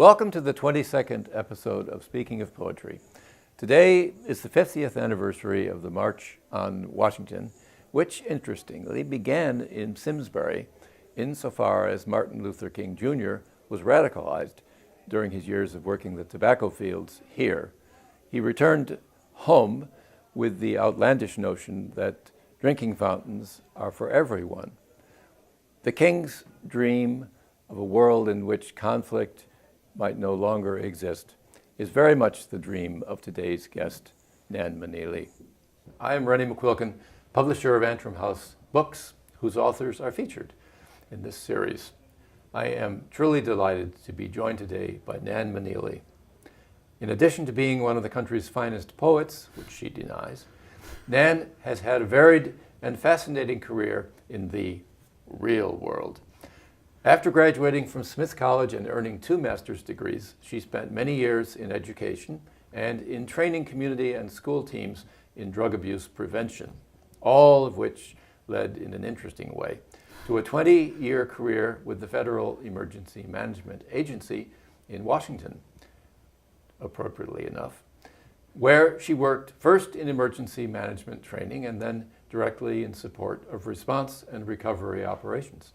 Welcome to the 22nd episode of Speaking of Poetry. Today is the 50th anniversary of the March on Washington, which, interestingly, began in Simsbury insofar as Martin Luther King Jr. was radicalized during his years of working the tobacco fields here. He returned home with the outlandish notion that drinking fountains are for everyone. The King's dream of a world in which conflict might no longer exist is very much the dream of today's guest, Nan Meneely. I am Rennie McQuilkin, publisher of Antrim House Books, whose authors are featured in this series. I am truly delighted to be joined today by Nan Meneely. In addition to being one of the country's finest poets, which she denies, Nan has had a varied and fascinating career in the real world. After graduating from Smith College and earning 2 master's degrees, she spent many years in education and in training community and school teams in drug abuse prevention, all of which led in an interesting way to a 20-year career with the Federal Emergency Management Agency in Washington, appropriately enough, where she worked first in emergency management training and then directly in support of response and recovery operations.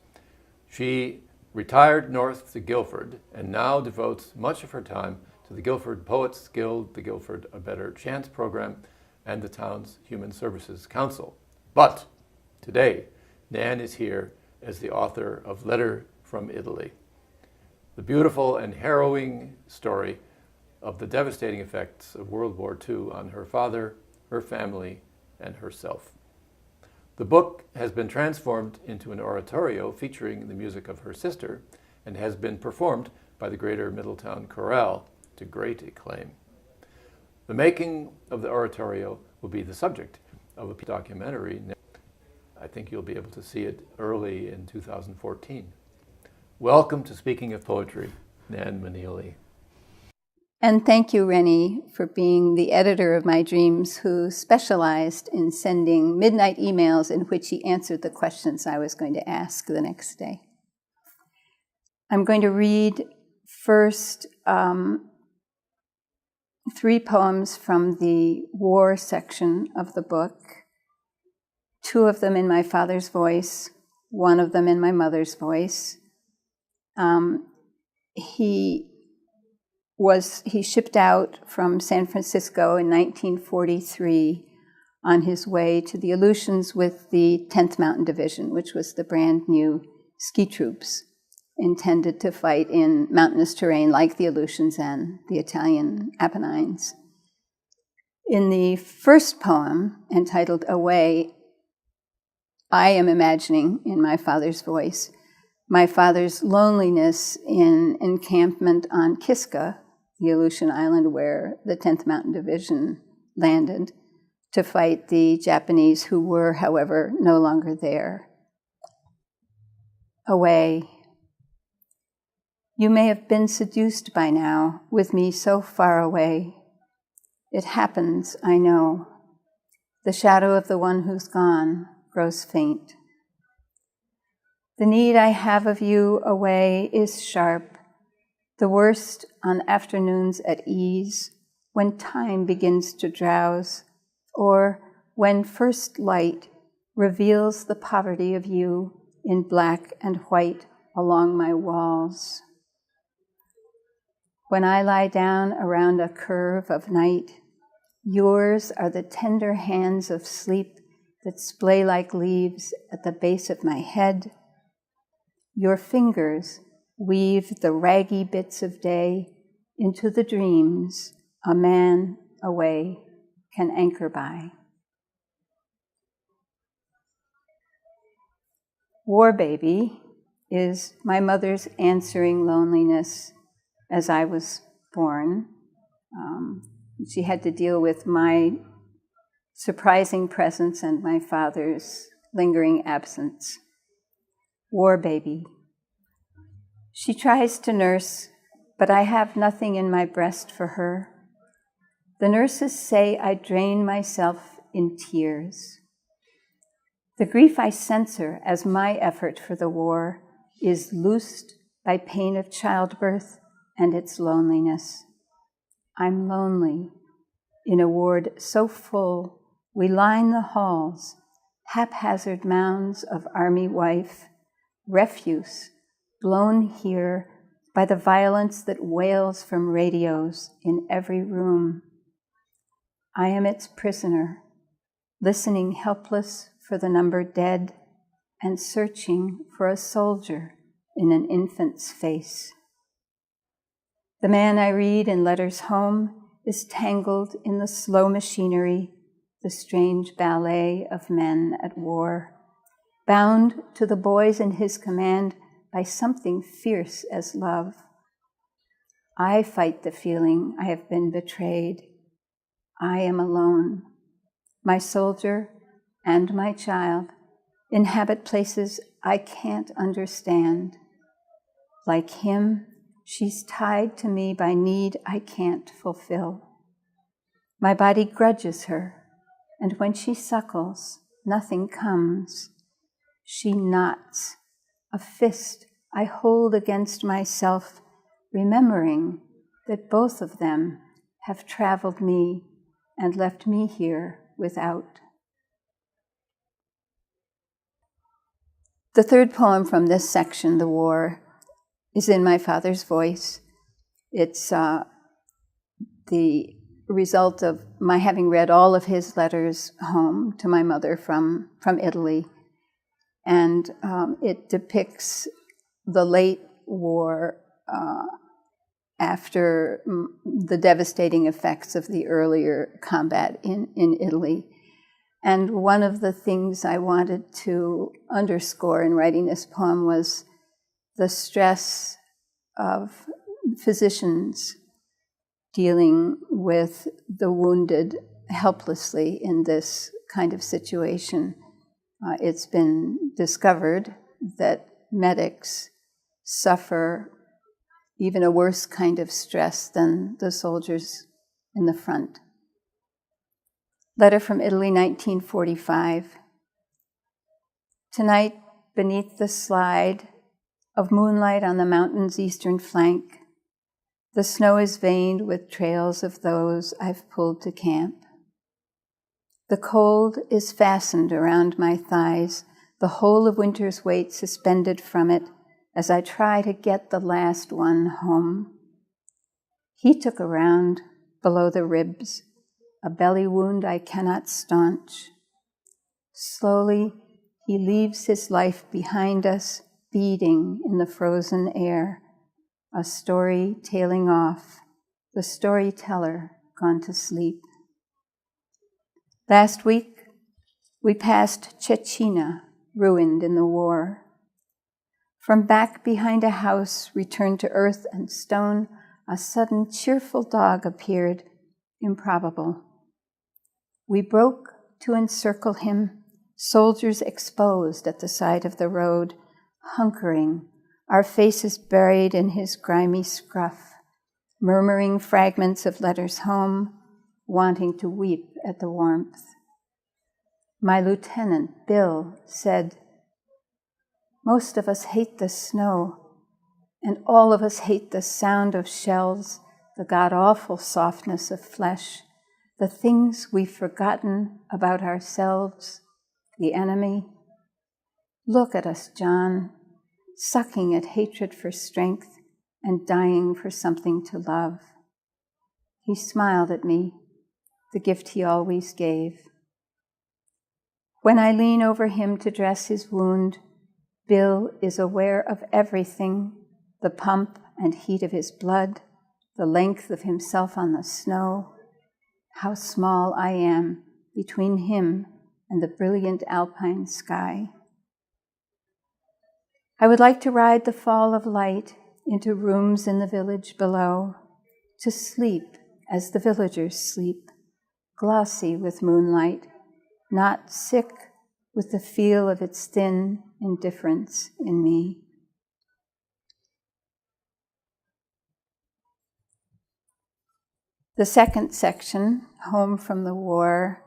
She retired north to Guilford and now devotes much of her time to the Guilford Poets Guild, the Guilford A Better Chance program, and the town's Human Services Council. But today, Nan is here as the author of Letter from Italy, the beautiful and harrowing story of the devastating effects of World War II on her father, her family, and herself. The book has been transformed into an oratorio featuring the music of her sister and has been performed by the Greater Middletown Chorale to great acclaim. The making of the oratorio will be the subject of a documentary. I think you'll be able to see it early in 2014. Welcome to Speaking of Poetry, Nan Meneely. And thank you, Rennie, for being the editor of my dreams who specialized in sending midnight emails in which he answered the questions I was going to ask the next day. I'm going to read first 3 poems from the war section of the book, 2 of them in my father's voice, 1 of them in my mother's voice. He shipped out from San Francisco in 1943 on his way to the Aleutians with the 10th Mountain Division, which was the brand new ski troops intended to fight in mountainous terrain like the Aleutians and the Italian Apennines. In the first poem, entitled Away, I am imagining, in my father's voice, my father's loneliness in encampment on Kiska, the Aleutian island where the 10th Mountain Division landed, to fight the Japanese who were, however, no longer there. Away. You may have been seduced by now, with me so far away. It happens, I know. The shadow of the one who's gone grows faint. The need I have of you away is sharp, the worst on afternoons at ease, when time begins to drowse, or when first light reveals the poverty of you in black and white along my walls. When I lie down around a curve of night, yours are the tender hands of sleep that splay like leaves at the base of my head. Your fingers weave the raggy bits of day into the dreams a man away can anchor by. War Baby is my mother's answering loneliness as I was born. She had to deal with my surprising presence and my father's lingering absence. War Baby. She tries to nurse, but I have nothing in my breast for her. The nurses say I drain myself in tears. The grief I censor as my effort for the war is loosed by pain of childbirth and its loneliness. I'm lonely in a ward so full we line the halls, haphazard mounds of army wife, refuse blown here by the violence that wails from radios in every room. I am its prisoner, listening helpless for the number dead and searching for a soldier in an infant's face. The man I read in letters home is tangled in the slow machinery, the strange ballet of men at war, bound to the boys in his command by something fierce as love. I fight the feeling I have been betrayed. I am alone. My soldier and my child inhabit places I can't understand. Like him, she's tied to me by need I can't fulfill. My body grudges her, and when she suckles, nothing comes. She knots, a fist I hold against myself, remembering that both of them have traveled me and left me here without. The third poem from this section, The War, is in my father's voice. It's the result of my having read all of his letters home to my mother from Italy. And it depicts the late war after the devastating effects of the earlier combat in Italy. And one of the things I wanted to underscore in writing this poem was the stress of physicians dealing with the wounded helplessly in this kind of situation. It's been discovered that medics suffer even a worse kind of stress than the soldiers in the front. Letter from Italy, 1945. Tonight, beneath the slide of moonlight on the mountain's eastern flank, the snow is veined with trails of those I've pulled to camp. The cold is fastened around my thighs, the whole of winter's weight suspended from it as I try to get the last one home. He took a round below the ribs, a belly wound I cannot staunch. Slowly, he leaves his life behind us, beating in the frozen air, a story tailing off, the storyteller gone to sleep. Last week, we passed Cecina, ruined in the war. From back behind a house, returned to earth and stone, a sudden cheerful dog appeared, improbable. We broke to encircle him, soldiers exposed at the side of the road, hunkering, our faces buried in his grimy scruff, murmuring fragments of letters home, wanting to weep at the warmth. My lieutenant, Bill, said, "Most of us hate the snow, and all of us hate the sound of shells, the god-awful softness of flesh, the things we've forgotten about ourselves, the enemy. Look at us, John, sucking at hatred for strength and dying for something to love." He smiled at me, the gift he always gave. When I lean over him to dress his wound, Bill is aware of everything, the pump and heat of his blood, the length of himself on the snow, how small I am between him and the brilliant alpine sky. I would like to ride the fall of light into rooms in the village below, to sleep as the villagers sleep, glossy with moonlight, not sick with the feel of its thin indifference in me. The second section, Home from the War,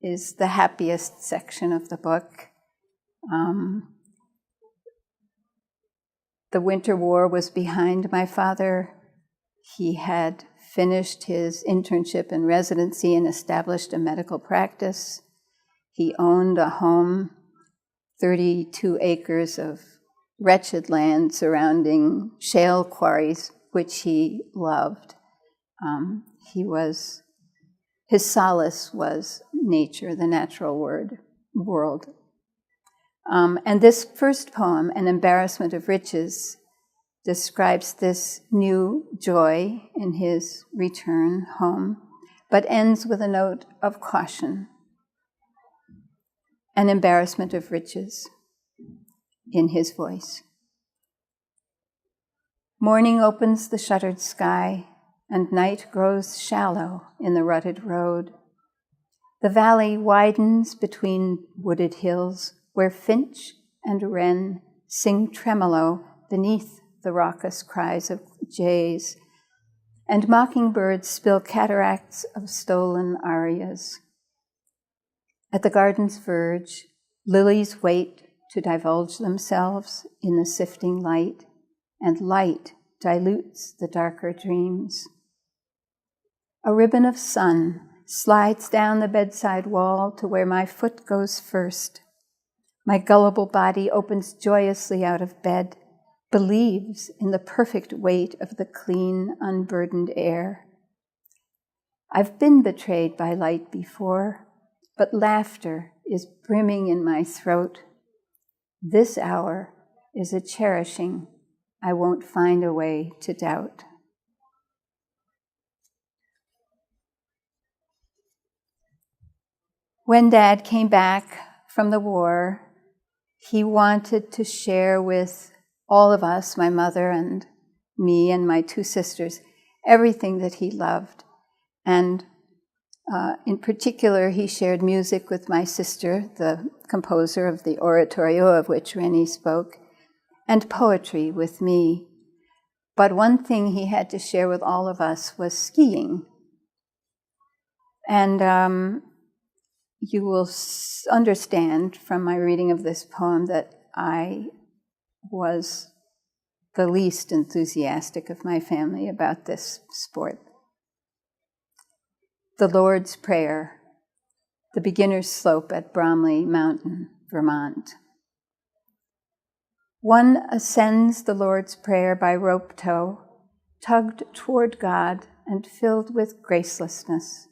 is the happiest section of the book. The Winter War was behind my father He had finished his internship and residency and established a medical practice. He owned a home, 32 acres of wretched land surrounding shale quarries, which he loved. His solace was nature, the natural world. And this first poem, An Embarrassment of Riches, describes this new joy in his return home, but ends with a note of caution. An embarrassment of riches in his voice. Morning opens the shuttered sky, and night grows shallow in the rutted road. The valley widens between wooded hills, where finch and wren sing tremolo beneath the raucous cries of jays, and mockingbirds spill cataracts of stolen arias. At the garden's verge, lilies wait to divulge themselves in the sifting light, and light dilutes the darker dreams. A ribbon of sun slides down the bedside wall to where my foot goes first. My gullible body opens joyously out of bed, believes in the perfect weight of the clean, unburdened air. I've been betrayed by light before, but laughter is brimming in my throat. This hour is a cherishing I won't find a way to doubt. When Dad came back from the war, he wanted to share with all of us, my mother and me and my two sisters, everything that he loved. And in particular, he shared music with my sister, the composer of the oratorio of which Rennie spoke, and poetry with me. But one thing he had to share with all of us was skiing. And you will understand from my reading of this poem that I was the least enthusiastic of my family about this sport. The Lord's Prayer, the beginner's slope at Bromley Mountain, Vermont. One ascends the Lord's Prayer by rope tow, tugged toward God and filled with gracelessness.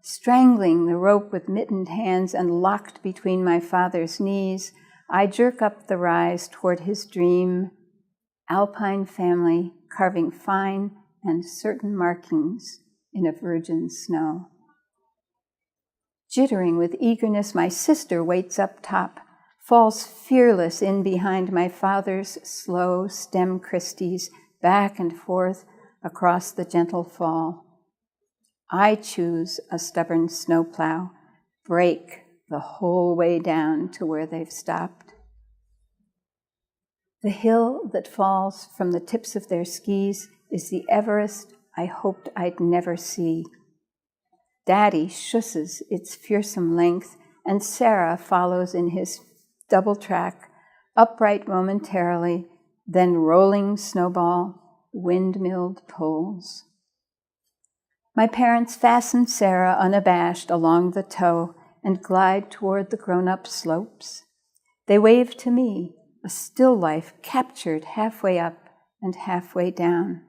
Strangling the rope with mittened hands and locked between my father's knees, I jerk up the rise toward his dream, alpine family carving fine and certain markings in a virgin snow. Jittering with eagerness, my sister waits up top, falls fearless in behind my father's slow stem Christies, back and forth across the gentle fall. I choose a stubborn snowplow, break the whole way down to where they've stopped. The hill that falls from the tips of their skis is the Everest I hoped I'd never see. Daddy shusses its fearsome length, and Sarah follows in his double track, upright momentarily, then rolling snowball, windmilled poles. My parents fasten Sarah unabashed along the toe and glide toward the grown-up slopes. They wave to me, a still life captured halfway up and halfway down.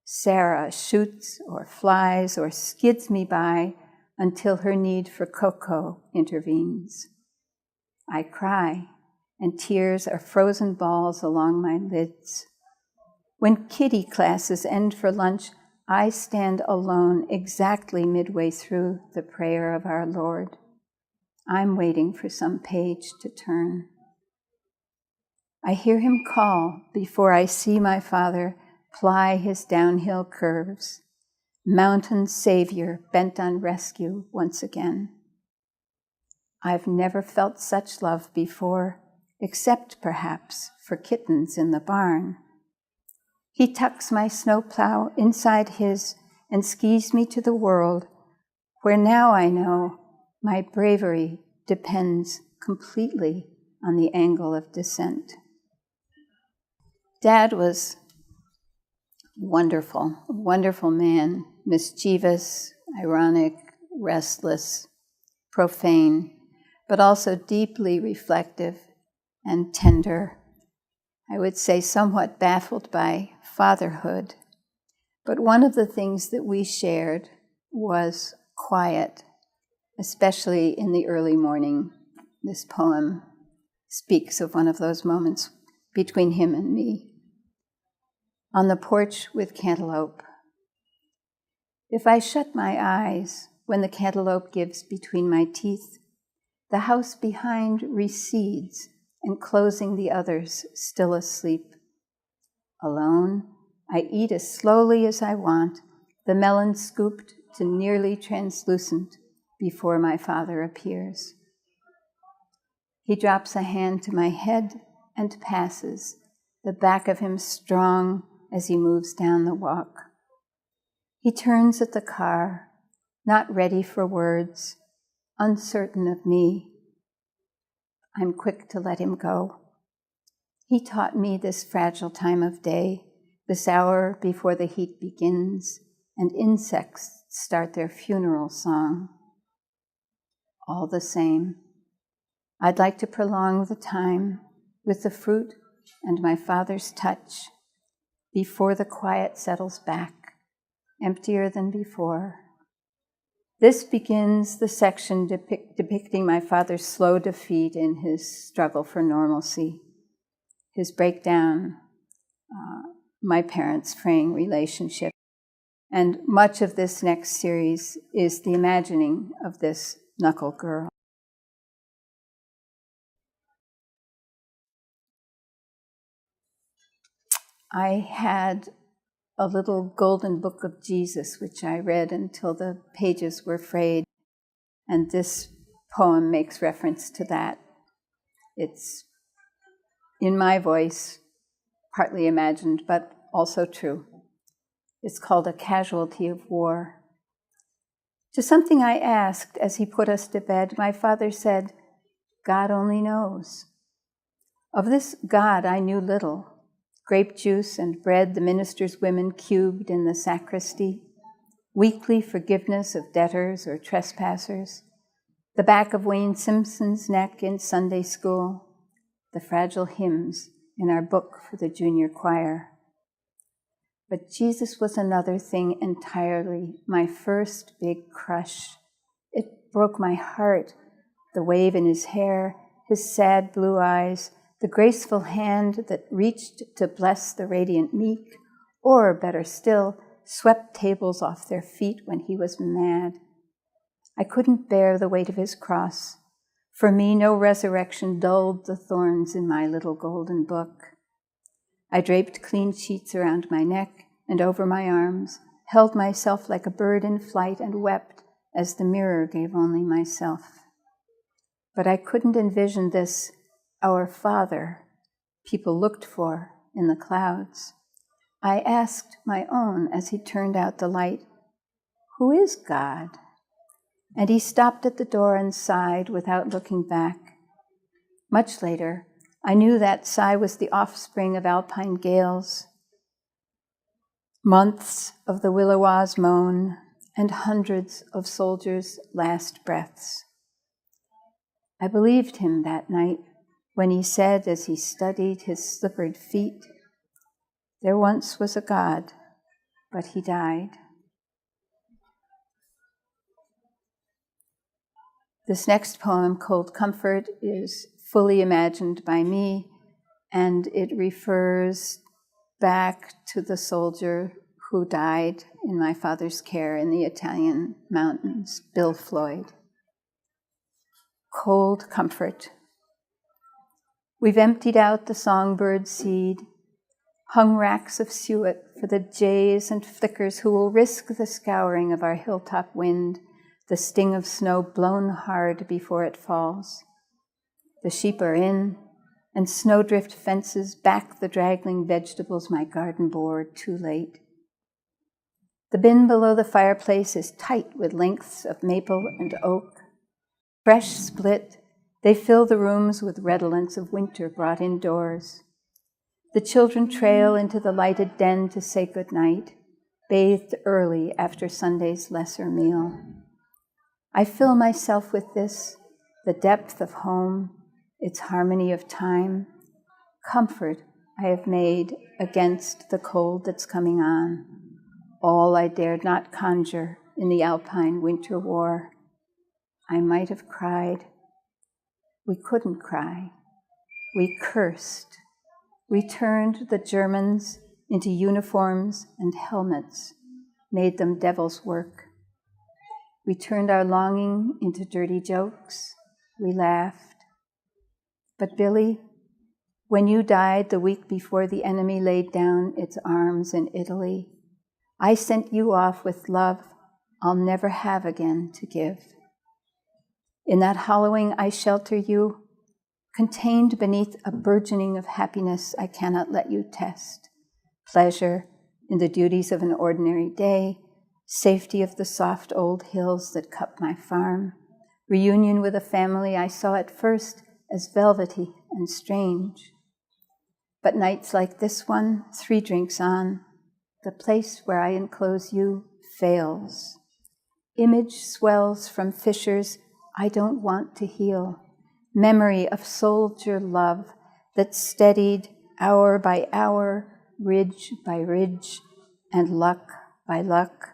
Sarah shoots or flies or skids me by until her need for cocoa intervenes. I cry, and tears are frozen balls along my lids. When kiddie classes end for lunch, I stand alone exactly midway through the prayer of our Lord. I'm waiting for some page to turn. I hear him call before I see my father ply his downhill curves, mountain savior bent on rescue once again. I've never felt such love before, except perhaps for kittens in the barn. He tucks my snowplow inside his and skis me to the world, where now I know my bravery depends completely on the angle of descent. Dad was Wonderful, wonderful man, mischievous, ironic, restless, profane, but also deeply reflective and tender. I would say somewhat baffled by fatherhood. But one of the things that we shared was quiet, especially in the early morning. This poem speaks of one of those moments between him and me. On the porch with cantaloupe. If I shut my eyes when the cantaloupe gives between my teeth, the house behind recedes, enclosing the others still asleep. Alone, I eat as slowly as I want, the melon scooped to nearly translucent before my father appears. He drops a hand to my head and passes, the back of him strong as he moves down the walk. He turns at the car, not ready for words, uncertain of me. I'm quick to let him go. He taught me this fragile time of day, this hour before the heat begins and insects start their funeral song. All the same, I'd like to prolong the time with the fruit and my father's touch before the quiet settles back, emptier than before. This begins the section depicting my father's slow defeat in his struggle for normalcy, his breakdown, my parents' fraying relationship. And much of this next series is the imagining of this knuckle girl. I had a little golden book of Jesus, which I read until the pages were frayed, and this poem makes reference to that. It's in my voice, partly imagined, but also true. It's called A Casualty of War. To something I asked as he put us to bed, my father said, "God only knows." Of this God I knew little. Grape juice and bread the minister's women cubed in the sacristy, weekly forgiveness of debtors or trespassers, the back of Wayne Simpson's neck in Sunday school, the fragile hymns in our book for the junior choir. But Jesus was another thing entirely, my first big crush. It broke my heart, the wave in his hair, his sad blue eyes, the graceful hand that reached to bless the radiant meek, or, better still, swept tables off their feet when he was mad. I couldn't bear the weight of his cross. For me, no resurrection dulled the thorns in my little golden book. I draped clean sheets around my neck and over my arms, held myself like a bird in flight, and wept as the mirror gave only myself. But I couldn't envision this Our Father people looked for in the clouds. I asked my own as he turned out the light, "Who is God?" And he stopped at the door and sighed without looking back. Much later, I knew that sigh was the offspring of alpine gales, months of the Willowa's moan, and hundreds of soldiers' last breaths. I believed him that night when he said, as he studied his slippered feet, "There once was a God, but he died." This next poem, Cold Comfort, is fully imagined by me, and it refers back to the soldier who died in my father's care in the Italian mountains, Bill Floyd. Cold Comfort. We've emptied out the songbird seed, hung racks of suet for the jays and flickers who will risk the scouring of our hilltop wind, the sting of snow blown hard before it falls. The sheep are in, and snowdrift fences back the draggling vegetables my garden bore too late. The bin below the fireplace is tight with lengths of maple and oak. Fresh split, they fill the rooms with redolence of winter brought indoors. The children trail into the lighted den to say goodnight, bathed early after Sunday's lesser meal. I fill myself with this, the depth of home, its harmony of time, comfort I have made against the cold that's coming on, all I dared not conjure in the Alpine winter war. I might have cried. We couldn't cry. We cursed. We turned the Germans into uniforms and helmets, made them devil's work. We turned our longing into dirty jokes. We laughed. But Billy, when you died the week before the enemy laid down its arms in Italy, I sent you off with love I'll never have again to give. In that hollowing I shelter you, contained beneath a burgeoning of happiness I cannot let you test. Pleasure in the duties of an ordinary day, safety of the soft old hills that cup my farm, reunion with a family I saw at first as velvety and strange. But nights like this one, 3 drinks on, the place where I enclose you fails. Image swells from fissures I don't want to heal, memory of soldier love that steadied hour by hour, ridge by ridge, and luck by luck.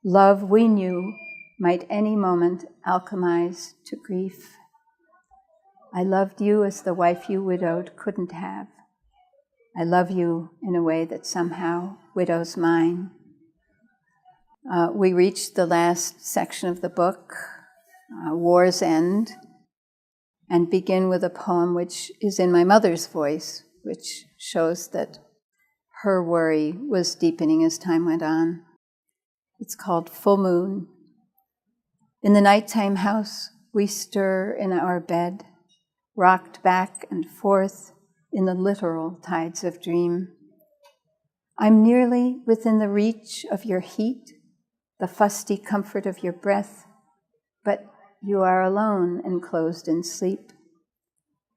Love we knew might any moment alchemize to grief. I loved you as the wife you widowed couldn't have. I love you in a way that somehow widows mine. We reached the last section of the book, War's End, and begin with a poem which is in my mother's voice, which shows that her worry was deepening as time went on. It's called Full Moon. In the nighttime house, we stir in our bed, rocked back and forth in the literal tides of dream. I'm nearly within the reach of your heat, the fusty comfort of your breath, but you are alone enclosed in sleep.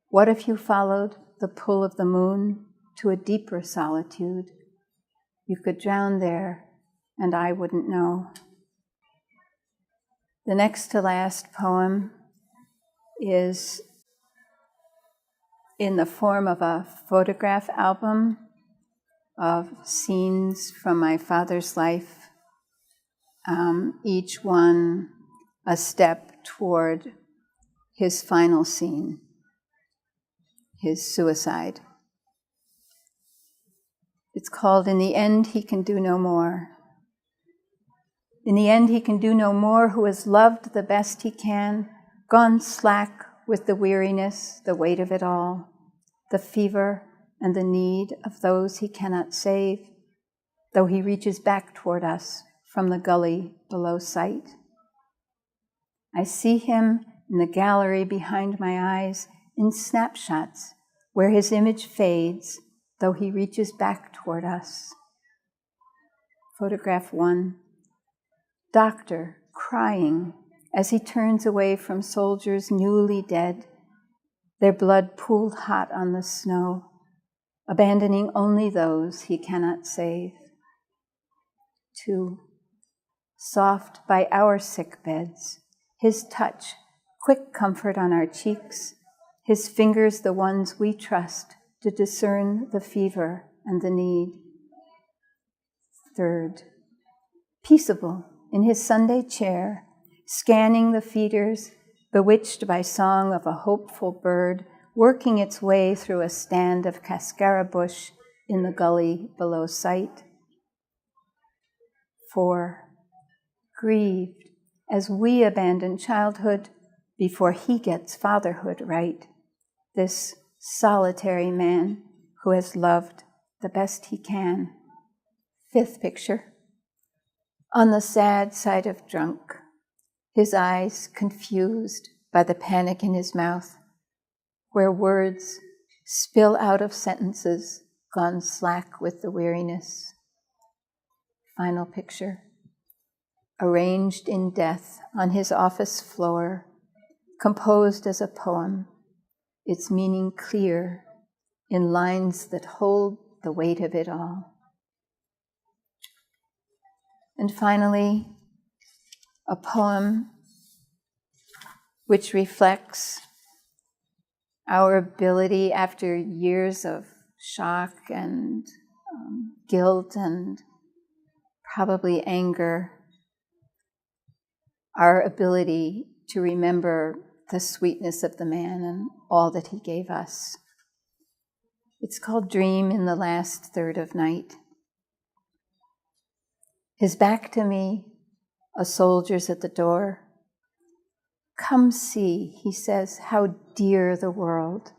What if you followed the pull of the moon to a deeper solitude? You could drown there, and I wouldn't know. The next to last poem is in the form of a photograph album of scenes from my father's life, each one a step toward his final scene, his suicide. It's called In the End He Can Do No More. In the end he can do no more, who has loved the best he can, gone slack with the weariness, the weight of it all, the fever and the need of those he cannot save, though he reaches back toward us from the gully below sight. I see him in the gallery behind my eyes, in snapshots where his image fades, though he reaches back toward us. Photograph 1. Doctor crying as he turns away from soldiers newly dead, their blood pooled hot on the snow, abandoning only those he cannot save. 2. Soft by our sick beds, his touch, quick comfort on our cheeks, his fingers the ones we trust to discern the fever and the need. 3. Peaceable in his Sunday chair, scanning the feeders, bewitched by song of a hopeful bird, working its way through a stand of cascara bush in the gully below sight. 4. Grieved as we abandon childhood before he gets fatherhood right, this solitary man who has loved the best he can. 5th picture. On the sad side of drunk, his eyes confused by the panic in his mouth, where words spill out of sentences gone slack with the weariness. Final picture. Arranged in death on his office floor, composed as a poem, its meaning clear, in lines that hold the weight of it all. And finally, a poem which reflects our ability after years of shock and guilt and probably anger, our ability to remember the sweetness of the man and all that he gave us. It's called Dream in the Last Third of Night. His back to me, a soldier's at the door. Come see, he says, how dear the world.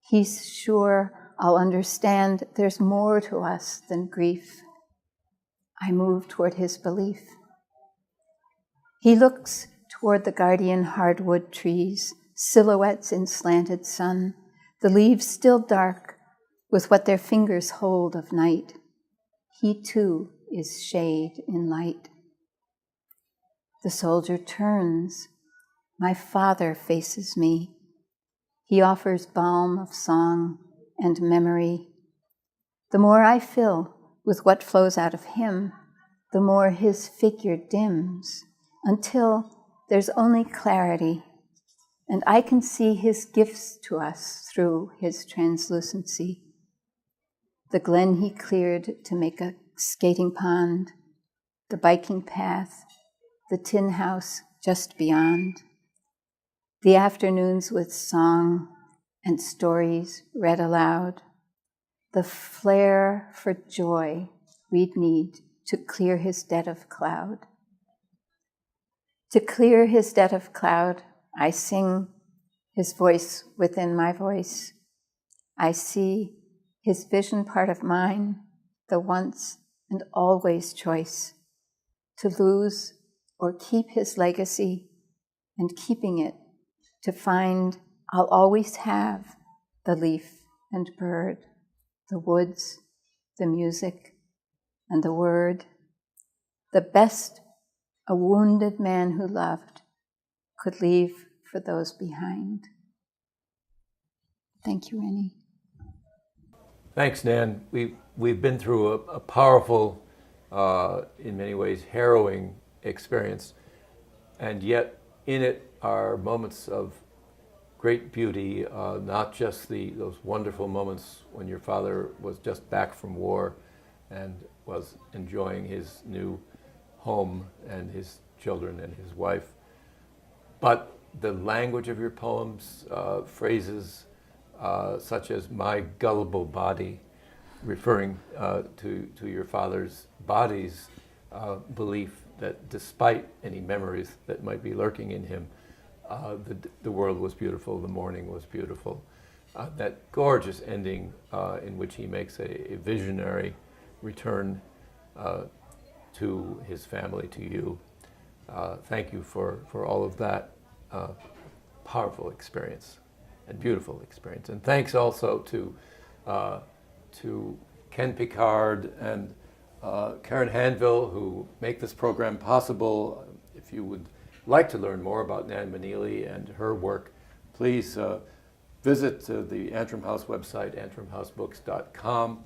He's sure I'll understand there's more to us than grief. I move toward his belief. He looks toward the guardian hardwood trees, silhouettes in slanted sun, the leaves still dark with what their fingers hold of night. He too is shade in light. The soldier turns. My father faces me. He offers balm of song and memory. The more I fill with what flows out of him, the more his figure dims, until there's only clarity, and I can see his gifts to us through his translucency. The glen he cleared to make a skating pond, the biking path, the tin house just beyond, the afternoons with song and stories read aloud, the flare for joy we'd need to clear his debt of cloud. To clear his debt of cloud, I sing his voice within my voice. I see his vision part of mine, the once and always choice, to lose or keep his legacy, and keeping it, to find I'll always have the leaf and bird, the woods, the music, and the word, the best a wounded man who loved could leave for those behind. Thank you, Rennie. Thanks, Nan. We've been through a powerful, in many ways, harrowing experience, and yet in it are moments of great beauty, not just those wonderful moments when your father was just back from war and was enjoying his new home and his children and his wife, but the language of your poems, phrases such as "my gullible body," referring to your father's body's belief that despite any memories that might be lurking in him, the world was beautiful, the morning was beautiful. That gorgeous ending in which he makes a visionary return to his family, to you. Thank you for all of that powerful experience and beautiful experience. And thanks also to Ken Picard and Karen Hanville, who make this program possible. If you would like to learn more about Nan Meneely and her work, please visit the Antrim House website, antrimhousebooks.com,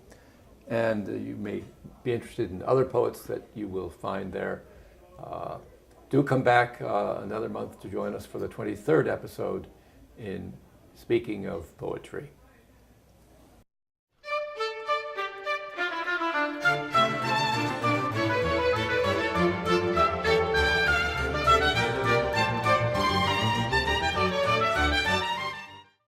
and you may be interested in other poets that you will find there. Do come back another month to join us for the 23rd episode in Speaking of Poetry.